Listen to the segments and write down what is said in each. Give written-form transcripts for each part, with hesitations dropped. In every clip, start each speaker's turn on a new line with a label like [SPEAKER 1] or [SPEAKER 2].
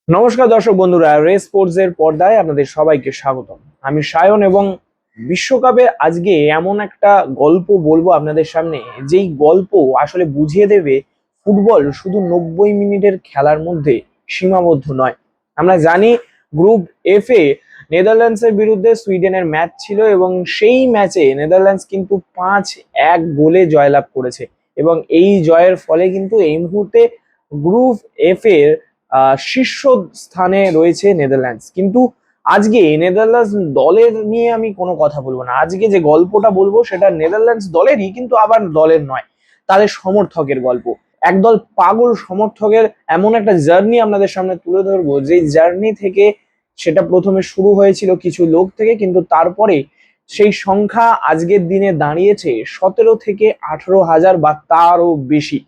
[SPEAKER 1] নমস্কার দর্শক বন্ধুরা, রেস স্পোর্টস এর পর্দায় আপনাদের সবাইকে স্বাগতম। আমি সায়ন এবং বিশ্বকাপে আজকে এমন একটা গল্প বলবো আপনাদের সামনে, যেই গল্প আসলে বুঝিয়ে দেবে ফুটবল শুধু 90 মিনিটের খেলার মধ্যে সীমাবদ্ধ নয়। আমরা জানি গ্রুপ এফ এ নেদারল্যান্ডসের বিরুদ্ধে সুইডেনের ম্যাচ ছিল এবং সেই ম্যাচে নেদারল্যান্ডস কিন্তু 5-1 গোলে জয়লাভ করেছে এবং এই জয়ের ফলে কিন্তু এই মুহূর্তে গ্রুপ এফ এর শীর্ষ স্থানে রয়েছে নেদারল্যান্ডস। কিন্তু আজকে নেদারল্যান্ডস দলের নিয়ে আমি কোনো কথা বলবো না। আজকে যে গল্পটা বলবো সেটা নেদারল্যান্ডস দলেরই, কিন্তু আবার দলের নয়, তাদের সমর্থকের গল্প। একদল পাগল সমর্থকের এমন একটা জার্নি আপনাদের সামনে তুলে ধরবো, যে জার্নি থেকে সেটা প্রথমে শুরু হয়েছিল কিছু লোক থেকে, কিন্তু তারপরে সেই সংখ্যা আজকের দিনে দাঁড়িয়েছে 17 থেকে 18 হাজার বা তারও বেশি।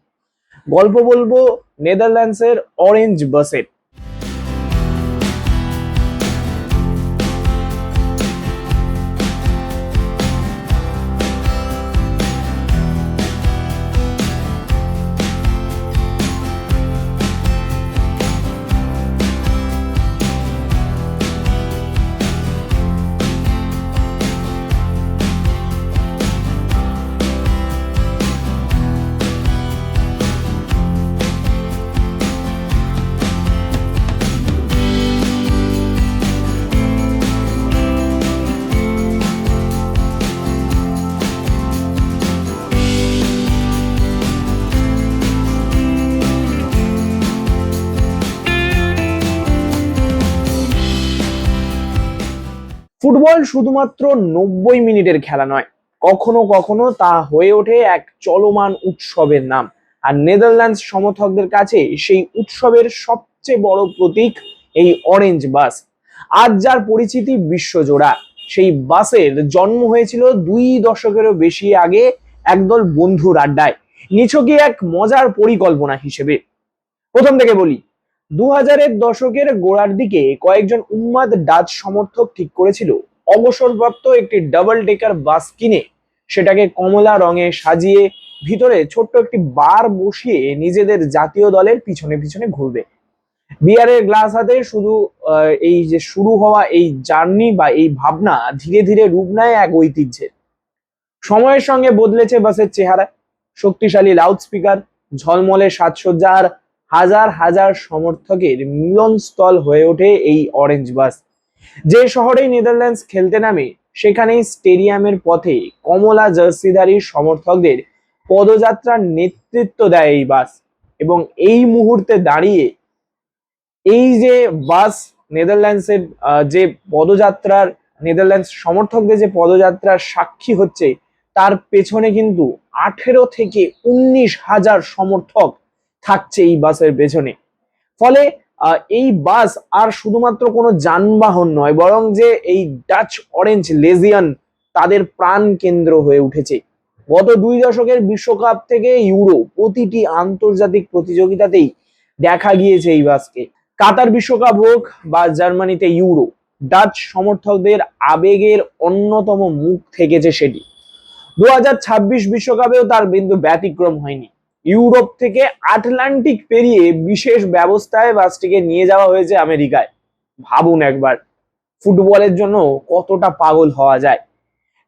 [SPEAKER 1] গল্প বলবো নেদারল্যান্ডসের অরেঞ্জ বাসের। ফুটবল শুধুমাত্র 90 মিনিটের খেলা নয়, কখনো কখনো তা হয়ে ওঠে এক চলমান উৎসবের নাম। আর নেদারল্যান্ডস সমর্থকদের কাছে সেই উৎসবের সবচেয়ে বড় প্রতীক এই অরেঞ্জ বাস। আজ যার পরিচিতি বিশ্বজোড়া, সেই বাসের জন্ম হয়েছিল 2 দশকেরও বেশি আগে একদল বন্ধুর আড্ডায়, নিছকই এক মজার পরিকল্পনা হিসেবে। প্রথম থেকে বলি, 2000-এর দশকের গোড়ার দিকে কয়েকজন উন্মাদ ডাচ সমর্থক ঠিক করেছিল অবসরপ্রাপ্ত একটি ডাবল ডেকার বাস কিনে সেটাকে কমলা রঙে সাজিয়ে ভিতরে ছোট্ট একটি বার বসিয়ে নিজেদের জাতীয় দলের পিছনে পিছনে ঘুরবে। বিয়ারের গ্লাস হাতে শুধু এই যে শুরু হওয়া এই জার্নি বা এই ভাবনা ধীরে ধীরে রূপ নেয় এক ঐতিহ্যের। সময়ের সঙ্গে বদলেছে বাসের চেহারা, শক্তিশালী লাউডস্পিকার, ঝলমলে সাজসজ্জা আর হাজার হাজার সমর্থকের মিলনস্থল হয়ে ওঠে এই অরেঞ্জ বাস। যে শহরেই নেদারল্যান্ডস খেলতে নামে, সেখানেই স্টেডিয়ামের পথে কমলা জার্সিধারী সমর্থকদের পদযাত্রার নেতৃত্ব দেয় এই বাস। এবং এই মুহূর্তে দাঁড়িয়ে এই যে বাস নেদারল্যান্ডসের যে পদযাত্রার নেদারল্যান্ডস সমর্থকদের যে পদযাত্রার সাক্ষী হচ্ছে, তার পেছনে কিন্তু 18 থেকে 19 হাজার সমর্থক থাকছে এই বাসের পেছনে। ফলে এই বাস আর শুধুমাত্র কোনো যানবাহন নয়, বরং যে এই ডাচ অরেঞ্জ লেজিয়ন তাদের প্রাণ কেন্দ্র হয়ে উঠেছে। গত 2 দশকের বিশ্বকাপ থেকে ইউরো প্রতিটি আন্তর্জাতিক প্রতিযোগিতাতেই দেখা গিয়েছে এই বাসকে। কাতার বিশ্বকাপ হোক বা জার্মানিতে ইউরো, ডাচ সমর্থকদের আবেগের অন্যতম মুখ থেকেছে সেটি। 2026 বিশ্বকাপেও তার বিন্দু ব্যতিক্রম হয়নি। ইউরোপ থেকে আটলান্টিক পেরিয়ে বিশেষ ব্যবস্থায় বাসটিকে নিয়ে যাওয়া হয়েছে আমেরিকায়। ভাবুন একবার, ফুটবলের জন্য কতটা পাগল হওয়া যায়।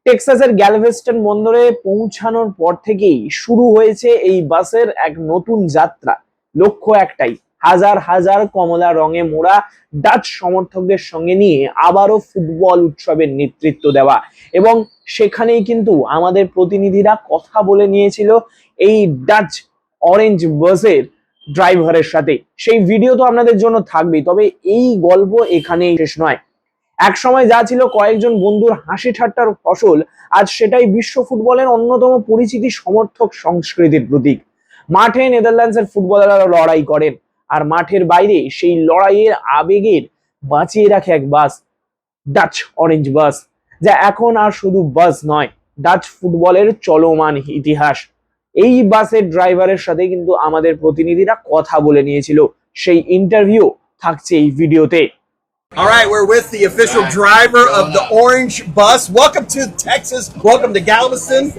[SPEAKER 1] টেক্সাসের গ্যালভেস্টন বন্দরে পৌঁছানোর পর থেকেই শুরু হয়েছে এই বাসের এক নতুন যাত্রা। লক্ষ্য একটাই, হাজার হাজার কমলা রঙে মোড়া ডাচ সমর্থকদের সঙ্গে নিয়ে আবারও ফুটবল উৎসবের নেতৃত্ব দেওয়া। এবং সেখানেই কিন্তু আমাদের প্রতিনিধিরা কথা বলে নিয়েছিল এই ডাচ অরেঞ্জ বাসের ড্রাইভারের সাথে। সেই ভিডিও তো আপনাদের জন্য থাকবেই, তবে এই গল্প এখানেই শেষ নয়। এক সময় যা ছিল কয়েকজন বন্ধুর হাসি ঠাট্টার ফসল, আজ সেটাই বিশ্ব ফুটবলের অন্যতম পরিচিতি সমর্থক সংস্কৃতির প্রতীক। মাঠে নেদারল্যান্ডসের ফুটবলাররা লড়াই করেন, আর মাঠের বাইরে সেই লড়াইয়ের আবেগের বাঁচিয়ে রাখে এক বাস, ডাচ অরেঞ্জ বাস, যা এখন আর শুধু বাস নয়, ডাচ ফুটবলের চলমান ইতিহাস। এই বাসের ড্রাইভারের সাথে কিন্তু আমাদের প্রতিনিধিরা কথা বলে নিয়েছিল, সেই ইন্টারভিউ থাকছে এই ভিডিওতে।
[SPEAKER 2] All right, we're with the official driver of the Orange Bus. Welcome to Texas. Welcome to Galveston.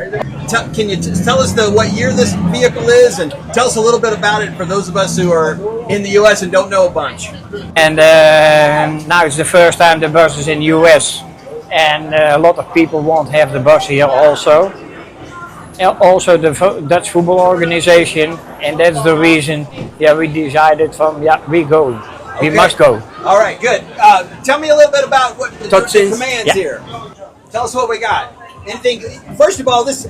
[SPEAKER 2] Can you tell us what year this vehicle is, and tell us a little bit about it for those of us who are in the U.S. and don't know a bunch.
[SPEAKER 3] And now it's the first time the bus is in the U.S. and a lot of people won't have the bus here also. And also the Dutch football organization, and that's the reason. Yeah, we decided we go. We must go.
[SPEAKER 2] All right, good. Tell me a little bit about what the commands here. Tell us what we got. Anything? First of all, this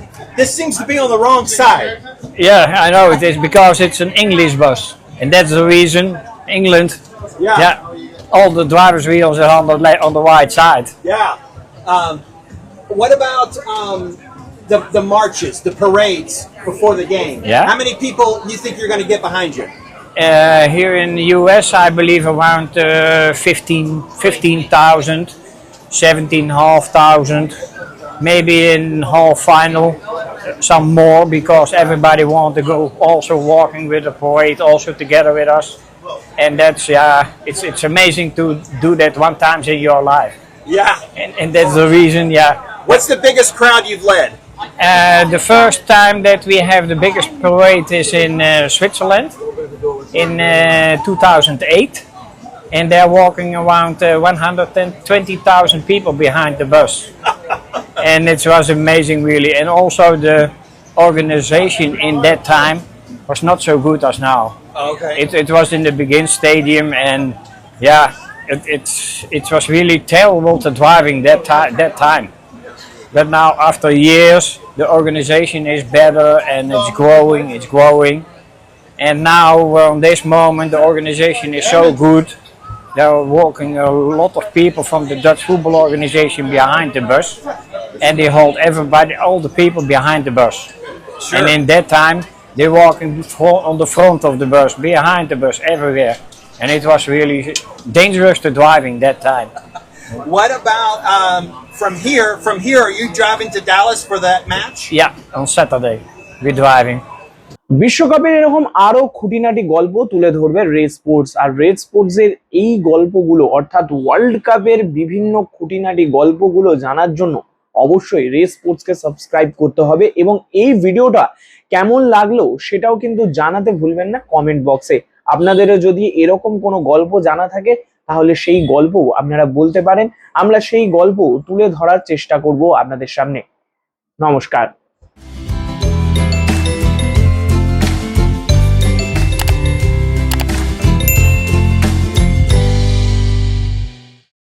[SPEAKER 2] seems to be on the wrong side.
[SPEAKER 3] Yeah, I know it is because it's an English bus, and that's the reason. England. Yeah. All the driver's wheels are on the right side.
[SPEAKER 2] Yeah. What about the marches, the parades before the game?
[SPEAKER 3] Yeah.
[SPEAKER 2] How many people do you think you're going to get behind you?
[SPEAKER 3] Here in the US, I believe around 15,000, 17,500. Maybe in half final, some more, because everybody wants to go also walking with the parade, also together with us. And that's, it's amazing to do that one time in your life.
[SPEAKER 2] Yeah.
[SPEAKER 3] And that's the reason,
[SPEAKER 2] What's the biggest crowd you've led?
[SPEAKER 3] The first time that we have the biggest parade is in Switzerland in 2008, and they're walking around 120,000 people behind the bus, and it was amazing really. And also the organization in that time was not so good as now.
[SPEAKER 2] Okay.
[SPEAKER 3] It was in the begin stadium, and it was really terrible to driving that time. But now, after years, the organization is better and it's growing. And now, on this moment, the organization is so good. There are walking a lot of people from the Dutch football organization behind the bus. And they hold all the people behind the bus.
[SPEAKER 2] Sure.
[SPEAKER 3] And in that time, they're walking on the front of the bus, behind the bus, everywhere. And it was really dangerous to driving that time.
[SPEAKER 2] What about from here? From here, are you driving to Dallas for that match?
[SPEAKER 3] Yeah, on Saturday we're driving.
[SPEAKER 1] বিশ্বকাপের এরকম আরো খুঁটিনাটি গল্প তুলে ধরবে red sports. আর red sports এর এই গল্পগুলো, অর্থাৎ ওয়ার্ল্ড কাপের বিভিন্ন খুঁটিনাটি গল্পগুলো জানার জন্য অবশ্যই রেড স্পোর্টস কে সাবস্ক্রাইব করতে হবে, এবং এই ভিডিওটা কেমন লাগলো সেটাও কিন্তু জানাতে ভুলবেন না কমেন্ট বক্সে। আপনাদেরও যদি এরকম কোনো গল্প জানা থাকে তাহলে সেই গল্প আপনারা বলতে পারেন, আমরা সেই গল্প তুলে ধরার চেষ্টা করব আপনাদের সামনে। নমস্কার।